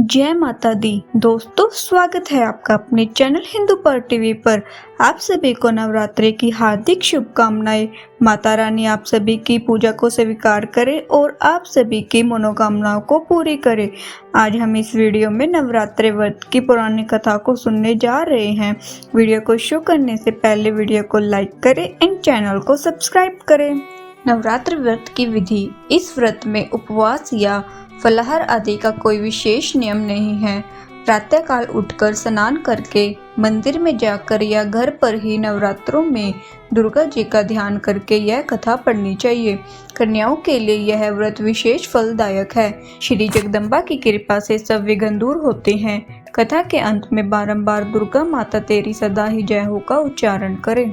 जय माता दी। दोस्तों, स्वागत है आपका अपने चैनल हिंदू पर टीवी पर। आप सभी को नवरात्रि की हार्दिक शुभकामनाएं। माता रानी आप सभी की पूजा को स्वीकार करे और आप सभी की मनोकामनाओं को पूरी करे। आज हम इस वीडियो में नवरात्रि व्रत की पुरानी कथा को सुनने जा रहे हैं। वीडियो को शुरू करने से पहले वीडियो को लाइक करें एंड चैनल को सब्सक्राइब करें। नवरात्रि व्रत की विधि। इस व्रत में उपवास या फलाहार आदि का कोई विशेष नियम नहीं है। प्रातःकाल उठकर स्नान करके मंदिर में जाकर या घर पर ही नवरात्रों में दुर्गा जी का ध्यान करके यह कथा पढ़नी चाहिए। कन्याओं के लिए यह व्रत विशेष फलदायक है। श्री जगदम्बा की कृपा से सब विघ्न दूर होते हैं। कथा के अंत में बारंबार दुर्गा माता तेरी सदा ही जय हो का उच्चारण करें।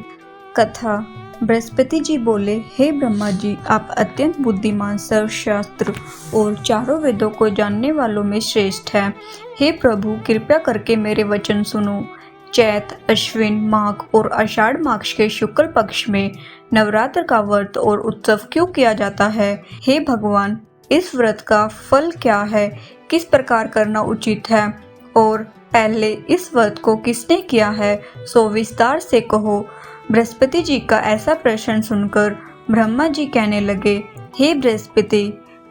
कथा। बृहस्पति जी बोले, हे ब्रह्मा जी, आप अत्यंत बुद्धिमान, सर्वशास्त्र और चारों वेदों को जानने वालों में श्रेष्ठ हैं। हे प्रभु, कृपया करके मेरे वचन सुनो। चैत, अश्विन माघ और आषाढ़ मास के शुक्ल पक्ष में नवरात्र का व्रत और उत्सव क्यों किया जाता है? हे भगवान, इस व्रत का फल क्या है? किस प्रकार करना उचित है? और पहले इस व्रत को किसने किया है, सो विस्तार से कहो। बृहस्पति जी का ऐसा प्रश्न सुनकर ब्रह्मा जी कहने लगे, हे बृहस्पति,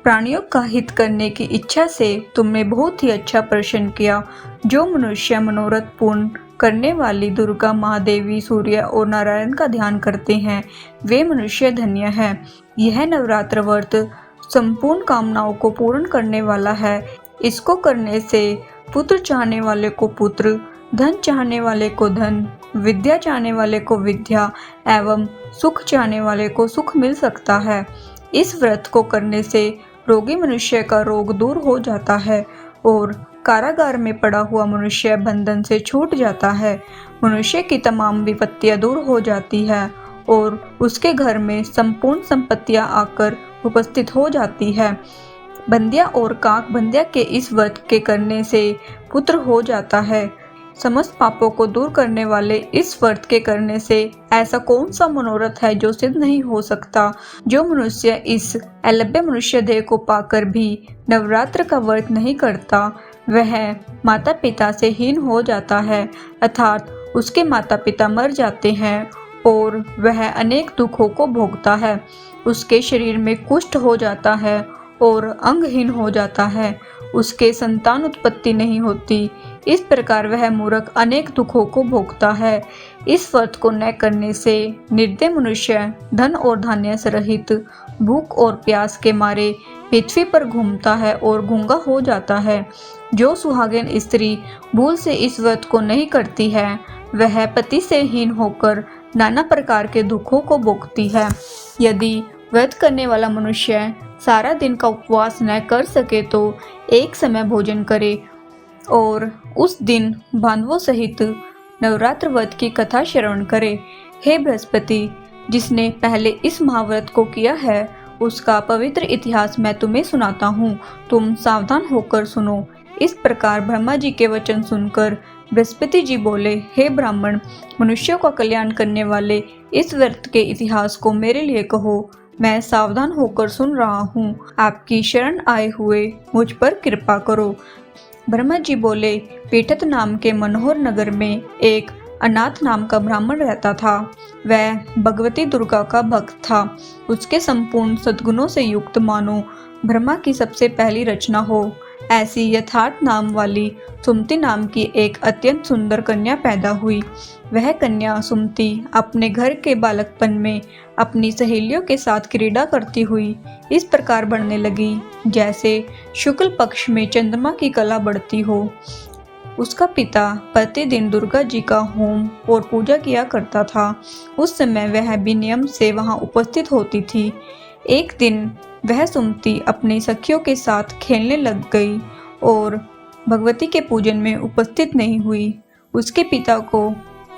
प्राणियों का हित करने की इच्छा से तुमने बहुत ही अच्छा प्रश्न किया। जो मनुष्य मनोरथ पूर्ण करने वाली दुर्गा, महादेवी, सूर्य और नारायण का ध्यान करते हैं, वे मनुष्य धन्य है। यह नवरात्र व्रत संपूर्ण कामनाओं को पूर्ण करने वाला है। इसको करने से पुत्र चाहने वाले को पुत्र, धन चाहने वाले को धन, विद्या चाहने वाले को विद्या एवं सुख चाहने वाले को सुख मिल सकता है। इस व्रत को करने से रोगी मनुष्य का रोग दूर हो जाता है और कारागार में पड़ा हुआ मनुष्य बंधन से छूट जाता है। मनुष्य की तमाम विपत्तियां दूर हो जाती है और उसके घर में संपूर्ण संपत्तियां आकर उपस्थित हो जाती है। बंदिया और काक बंदिया के इस व्रत के करने से पुत्र हो जाता है। समस्त पापों को दूर करने वाले इस व्रत के करने से ऐसा कौन सा मनोरथ है जो सिद्ध नहीं हो सकता? जो मनुष्य इस अलभ्य मनुष्य देह को पाकर भी नवरात्र का व्रत नहीं करता, वह माता पिता से हीन हो जाता है, अर्थात उसके माता पिता मर जाते हैं और वह अनेक दुखों को भोगता है। उसके शरीर में कुष्ठ हो जाता है और अंगहीन हो जाता है। उसके संतान उत्पत्ति नहीं होती। इस प्रकार वह मूर्ख अनेक दुखों को भोगता है। इस व्रत को न करने से निर्दय मनुष्य धन और धान्य से रहित भूख और प्यास के मारे पृथ्वी पर घूमता है और गूंगा हो जाता है। जो सुहागिन स्त्री भूल से इस व्रत को नहीं करती है, वह पति से हीन होकर नाना प्रकार के दुखों को भोगती है। यदि व्रत करने वाला मनुष्य सारा दिन का उपवास न कर सके तो एक समय भोजन करे और उस दिन बांधवों सहित नवरात्र व्रत की कथा श्रवण करे। हे बृहस्पति, जिसने पहले इस महाव्रत को किया है, उसका पवित्र इतिहास मैं तुम्हें सुनाता हूँ। तुम सावधान होकर सुनो। इस प्रकार ब्रह्मा जी के वचन सुनकर बृहस्पति जी बोले, हे ब्राह्मण, मनुष्यों का कल्याण करने वाले इस व्रत के इतिहास को मेरे लिए कहो। मैं सावधान होकर सुन रहा हूँ। आपकी शरण आए हुए मुझ पर कृपा करो। ब्रह्मा जी बोले, पीठत नाम के मनोहर नगर में एक अनाथ नाम का ब्राह्मण रहता था। वह भगवती दुर्गा का भक्त था। उसके संपूर्ण सद्गुणों से युक्त मानो ब्रह्मा की सबसे पहली रचना हो। ऐसी यथार्थ नाम वाली सुमति नाम की एक अत्यंत सुंदर कन्या पैदा हुई। वह कन्या सुमति अपने घर के बालकपन में अपनी सहेलियों के साथ क्रीड़ा करती हुई इस प्रकार बढ़ने लगी जैसे शुक्ल पक्ष में चंद्रमा की कला बढ़ती हो। उसका पिता प्रतिदिन दुर्गा जी का होम और पूजा किया करता था। उस समय वह भी नियम से वहां उपस्थित होती थी। एक दिन वह सुमति अपनी सखियों के साथ खेलने लग गई और भगवती के पूजन में उपस्थित नहीं हुई। उसके पिता को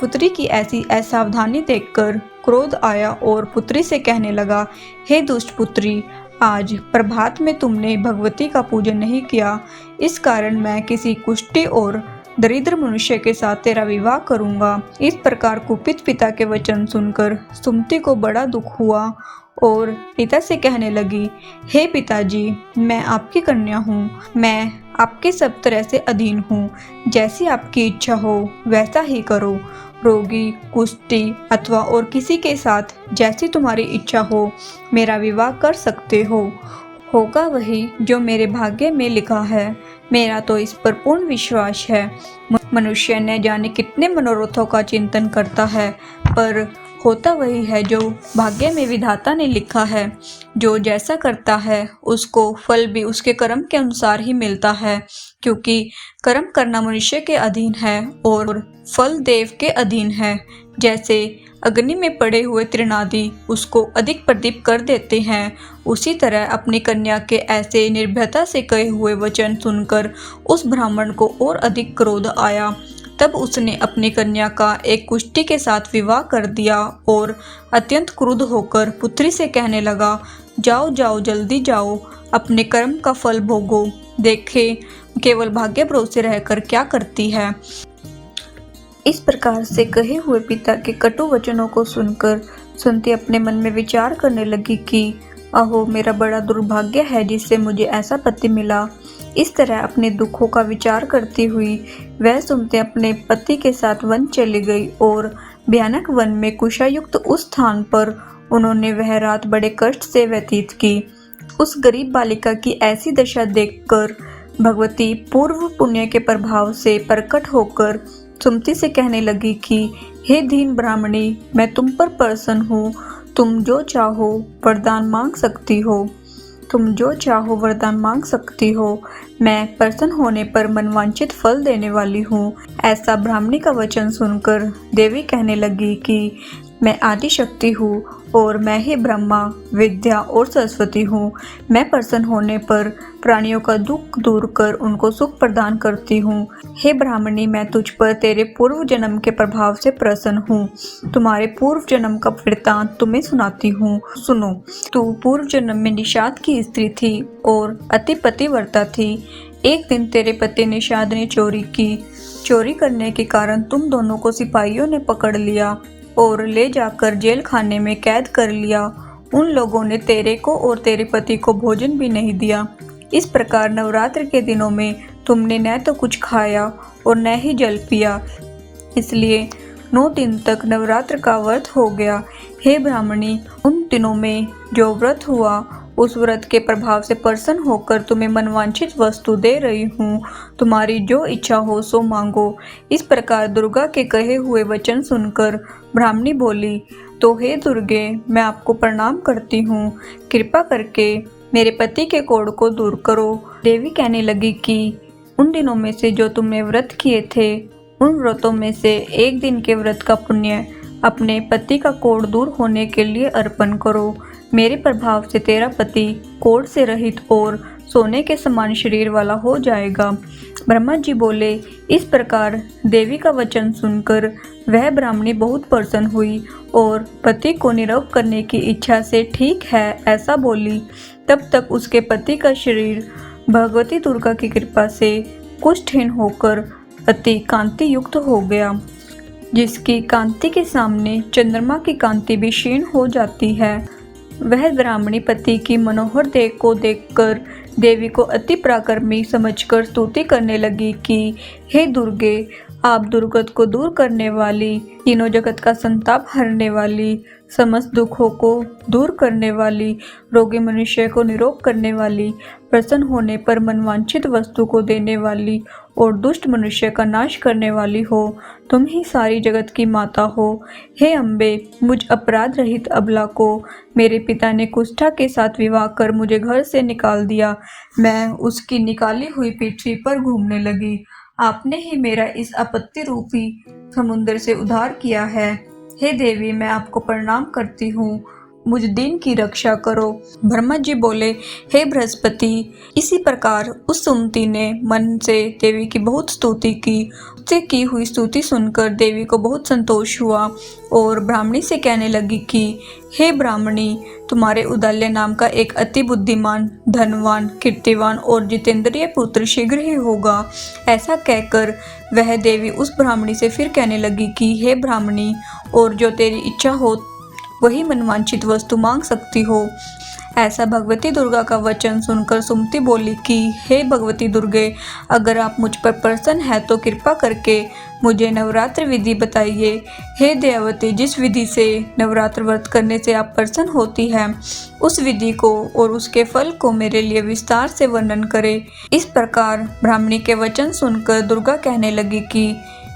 पुत्री की ऐसी असावधानी देखकर क्रोध आया और पुत्री से कहने लगा, हे दुष्ट पुत्री, आज प्रभात में तुमने भगवती का पूजन नहीं किया। इस कारण मैं किसी कुष्ठी और दरिद्र मनुष्य के साथ तेरा विवाह करूंगा। इस प्रकार कुपित पिता के वचन सुनकर सुमति को बड़ा दुख हुआ और पिता से कहने लगी, हे पिताजी, मैं आपकी कन्या हूँ। मैं आपके सब तरह से अधीन हूँ। जैसी आपकी इच्छा हो वैसा ही करो। रोगी, कुष्ठी अथवा और किसी के साथ जैसी तुम्हारी इच्छा हो मेरा विवाह कर सकते हो। होगा वही जो मेरे भाग्य में लिखा है। मेरा तो इस पर पूर्ण विश्वास है। मनुष्य न जाने कितने मनोरथों का चिंतन करता है, पर होता वही है जो भाग्य में विधाता ने लिखा है। जो जैसा करता है उसको फल भी उसके कर्म के अनुसार ही मिलता है, क्योंकि कर्म करना मनुष्य के अधीन है और फल देव के अधीन है। जैसे अग्नि में पड़े हुए तृणादि उसको अधिक प्रदीप कर देते हैं, उसी तरह अपनी कन्या के ऐसे निर्भयता से कहे हुए वचन सुनकर उस ब्राह्मण को और अधिक क्रोध आया। तब उसने अपनी कन्या का एक कुष्ठी के साथ विवाह कर दिया और अत्यंत क्रुद्ध होकर पुत्री से कहने लगा, जाओ जाओ, जल्दी जाओ, अपने कर्म का फल भोगो। देखे केवल भाग्य भरोसे रहकर क्या करती है। इस प्रकार से कहे हुए पिता के कटु वचनों को सुनकर सुनती अपने मन में विचार करने लगी कि अहो, मेरा बड़ा दुर्भाग्य है जिससे मुझे ऐसा पति मिला। इस तरह अपने दुखों का विचार करती हुई वह सुनते अपने पति के साथ वन चली गई और भयानक वन में कुशायुक्त उस स्थान पर उन्होंने वह रात बड़े कष्ट से व्यतीत की। उस गरीब बालिका की ऐसी दशा देखकर भगवती पूर्व पुण्य के प्रभाव से प्रकट होकर सुमति से कहने लगी कि हे दीन ब्राह्मणी, मैं तुम पर प्रसन्न हूँ। तुम जो चाहो वरदान मांग सकती हो। तुम जो चाहो वरदान मांग सकती हो। मैं प्रसन्न होने पर मनवांछित फल देने वाली हूँ। ऐसा ब्राह्मणी का वचन सुनकर देवी कहने लगी कि मैं आदि शक्ति हूँ और मैं ही ब्रह्मा, विद्या और सरस्वती हूँ। मैं प्रसन्न होने पर प्राणियों का दुख दूर कर उनको सुख प्रदान करती हूँ। हे ब्राह्मणी, मैं तुझ पर तेरे पूर्व जन्म के प्रभाव से प्रसन्न हूँ। तुम्हारे पूर्व जन्म का वृत्तांत तुम्हें सुनाती हूँ, सुनो। तू पूर्व जन्म में निषाद की स्त्री थी और अति पतिव्रता थी। एक दिन तेरे पति निषाद ने चोरी की। चोरी करने के कारण तुम दोनों को सिपाहियों ने पकड़ लिया और ले जाकर जेल खाने में कैद कर लिया। उन लोगों ने तेरे को और तेरे पति को भोजन भी नहीं दिया। इस प्रकार नवरात्र के दिनों में तुमने न तो कुछ खाया और न ही जल पिया, इसलिए 9 दिन तक नवरात्र का व्रत हो गया। हे ब्राह्मणी, उन दिनों में जो व्रत हुआ उस व्रत के प्रभाव से प्रसन्न होकर तुम्हें मनवांछित वस्तु दे रही हूँ। तुम्हारी जो इच्छा हो सो मांगो। इस प्रकार दुर्गा के कहे हुए वचन सुनकर ब्राह्मणी बोली, तो हे दुर्गे, मैं आपको प्रणाम करती हूँ। कृपा करके मेरे पति के कोढ़ को दूर करो। देवी कहने लगी कि उन दिनों में से जो तुमने व्रत किए थे, उन व्रतों में से एक दिन के व्रत का पुण्य अपने पति का कोढ़ दूर होने के लिए अर्पण करो। मेरे प्रभाव से तेरा पति कोढ़ से रहित और सोने के समान शरीर वाला हो जाएगा। ब्रह्मा जी बोले। इस प्रकार देवी का वचन सुनकर वह ब्राह्मणी बहुत प्रसन्न हुई और पति को निरोग करने की इच्छा से ठीक है ऐसा बोली। तब तक उसके पति का शरीर भगवती दुर्गा की कृपा से कुष्ठहीन होकर अति कांति युक्त हो गया, जिसकी कांति के सामने चंद्रमा की कांति भी क्षीण हो जाती है। वह ब्राह्मणी पति की मनोहर देह को देखकर देवी को अति पराक्रमी समझकर स्तुति करने लगी कि हे दुर्गे, आप दुर्गत को दूर करने वाली, तीनों जगत का संताप हरने वाली, समस्त दुखों को दूर करने वाली, रोगी मनुष्य को निरोग करने वाली, प्रसन्न होने पर मनवांछित वस्तु को देने वाली और दुष्ट मनुष्य का नाश करने वाली हो। तुम ही सारी जगत की माता हो। हे अम्बे, मुझ अपराध रहित अबला को मेरे पिता ने कुष्ठा के साथ विवाह कर मुझे घर से निकाल दिया। मैं उसकी निकाली हुई पृथ्वी पर घूमने लगी। आपने ही मेरा इस आपत्ति रूपी समुद्र से उद्धार किया है। हे देवी, मैं आपको प्रणाम करती हूँ। मुझ दीन की रक्षा करो। ब्रह्मा जी बोले, हे बृहस्पति। इसी प्रकार उस सुमति ने मन से देवी की बहुत स्तुति की। उससे की हुई स्तुति सुनकर देवी को बहुत संतोष हुआ और ब्राह्मणी से कहने लगी कि हे ब्राह्मणी, तुम्हारे उदाल्य नाम का एक अति बुद्धिमान, धनवान, कीर्तिवान और जितेंद्रिय पुत्र शीघ्र ही होगा। ऐसा कहकर वह देवी उस ब्राह्मणी से फिर कहने लगी कि हे ब्राह्मणी, और जो तेरी इच्छा हो वही मनवांछित वस्तु मांग सकती हो। ऐसा भगवती दुर्गा का वचन सुनकर सुमति बोली कि हे भगवती दुर्गे, अगर आप मुझ पर प्रसन्न हैं तो कृपा करके मुझे नवरात्र विधि बताइए। हे दयावती, जिस विधि से नवरात्र व्रत करने से आप प्रसन्न होती हैं, उस विधि को और उसके फल को मेरे लिए विस्तार से वर्णन करें। इस प्रकार ब्राह्मणी के वचन सुनकर दुर्गा कहने लगी कि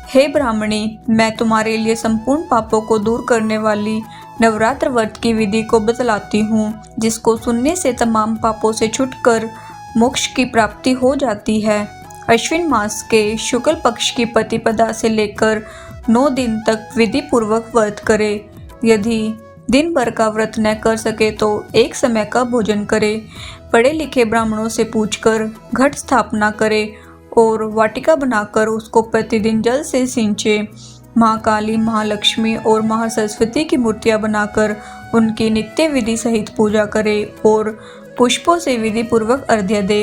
हे ब्राह्मणी, मैं तुम्हारे लिए संपूर्ण पापों को दूर करने वाली नवरात्र व्रत की विधि को बतलाती हूँ, जिसको सुनने से तमाम पापों से छुटकर मोक्ष की प्राप्ति हो जाती है। अश्विन मास के शुक्ल पक्ष की प्रतिपदा से लेकर 9 दिन तक विधि पूर्वक व्रत करे। यदि दिन भर का व्रत न कर सके तो एक समय का भोजन करे। पढ़े लिखे ब्राह्मणों से पूछकर घट स्थापना करे और वाटिका बनाकर उसको प्रतिदिन जल से सींचे। महाकाली, महालक्ष्मी और महासरस्वती की मूर्तियां बनाकर उनकी नित्य विधि सहित पूजा करे और पुष्पों से विधि पूर्वक अर्घ्य दे।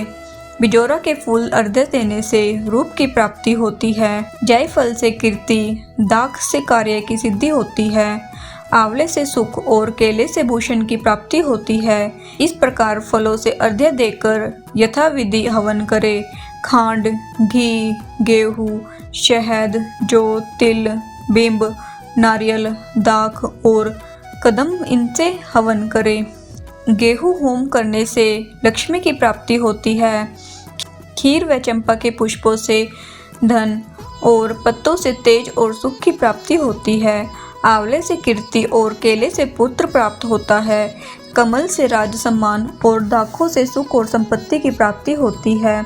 बिजोरा के फूल अर्घ्य देने से रूप की प्राप्ति होती है। जायफल से कीर्ति, दाख से कार्य की सिद्धि होती है। आंवले से सुख और केले से भूषण की प्राप्ति होती है। इस प्रकार फलों से अर्घ्य देकर यथाविधि हवन करे। खांड, घी, गेहूँ, शहद, जौ, तिल, बिंब, नारियल, दाख और कदम इनसे हवन करे। गेहूँ होम करने से लक्ष्मी की प्राप्ति होती है। खीर व चंपा के पुष्पों से धन और पत्तों से तेज और सुख की प्राप्ति होती है। आंवले से कीर्ति और केले से पुत्र प्राप्त होता है। कमल से राज सम्मान और दाखों से सुख और संपत्ति की प्राप्ति होती है।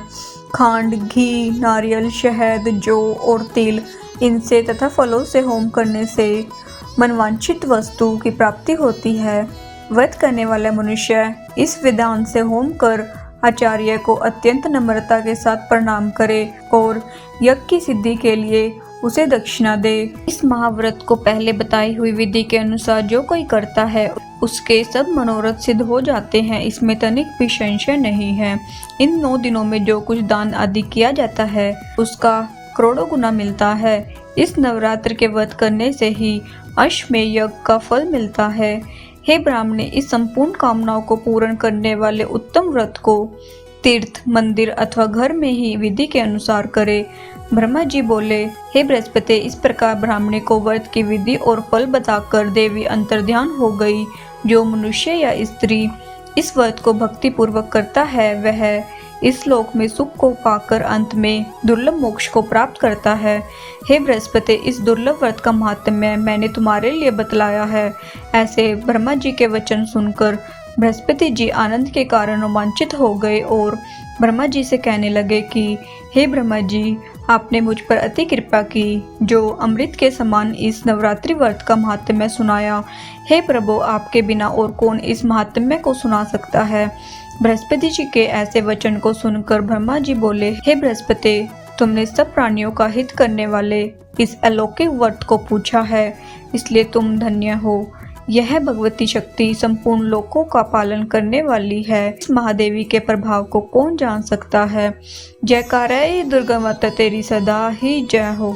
खांड, घी, नारियल, शहद, जौ और तिल इनसे तथा फलों से होम करने से मनवांछित वस्तु की प्राप्ति होती है। व्रत करने वाला मनुष्य इस विधान से होम कर आचार्य को अत्यंत नम्रता के साथ प्रणाम करे और यज्ञ की सिद्धि के लिए उसे दक्षिणा दे। इस महाव्रत को पहले बताई हुई विधि के अनुसार जो कोई करता है उसके सब मनोरथ सिद्ध हो जाते हैं, इसमें तनिक भी संशय नहीं है। इन 9 दिनों में जो कुछ दान आदि किया जाता है उसका करोड़ों गुना मिलता है। इस नवरात्र के व्रत करने से ही अश्वमेध यज्ञ का फल मिलता है। हे ब्राह्मणे, इस संपूर्ण कामनाओं को पूर्ण करने वाले उत्तम व्रत को तीर्थ, मंदिर अथवा घर में ही विधि के अनुसार करे। ब्रह्मा जी बोले, हे बृहस्पति, इस प्रकार ब्राह्मणे को व्रत की विधि और फल बताकर देवी अंतर्ध्यान हो गई। जो मनुष्य या स्त्री इस व्रत को भक्ति पूर्वक करता है वह इस लोक में सुख को पाकर अंत में दुर्लभ मोक्ष को प्राप्त करता है। हे बृहस्पति, इस दुर्लभ व्रत का महात्म्य मैंने तुम्हारे लिए बतलाया है। ऐसे ब्रह्मा जी के वचन सुनकर बृहस्पति जी आनंद के कारण रोमांचित हो गए और ब्रह्मा जी से कहने लगे कि हे ब्रह्मा जी, आपने मुझ पर अति कृपा की, जो अमृत के समान इस नवरात्रि व्रत का महात्म्य सुनाया। हे प्रभु, आपके बिना और कौन इस महात्म्य को सुना सकता है। बृहस्पति जी के ऐसे वचन को सुनकर ब्रह्मा जी बोले, हे बृहस्पति, तुमने सब प्राणियों का हित करने वाले इस अलौकिक व्रत को पूछा है, इसलिए तुम धन्य हो। यह भगवती शक्ति संपूर्ण लोकों का पालन करने वाली है। इस महादेवी के प्रभाव को कौन जान सकता है। जयकारा दुर्गा माता तेरी सदा ही जय हो।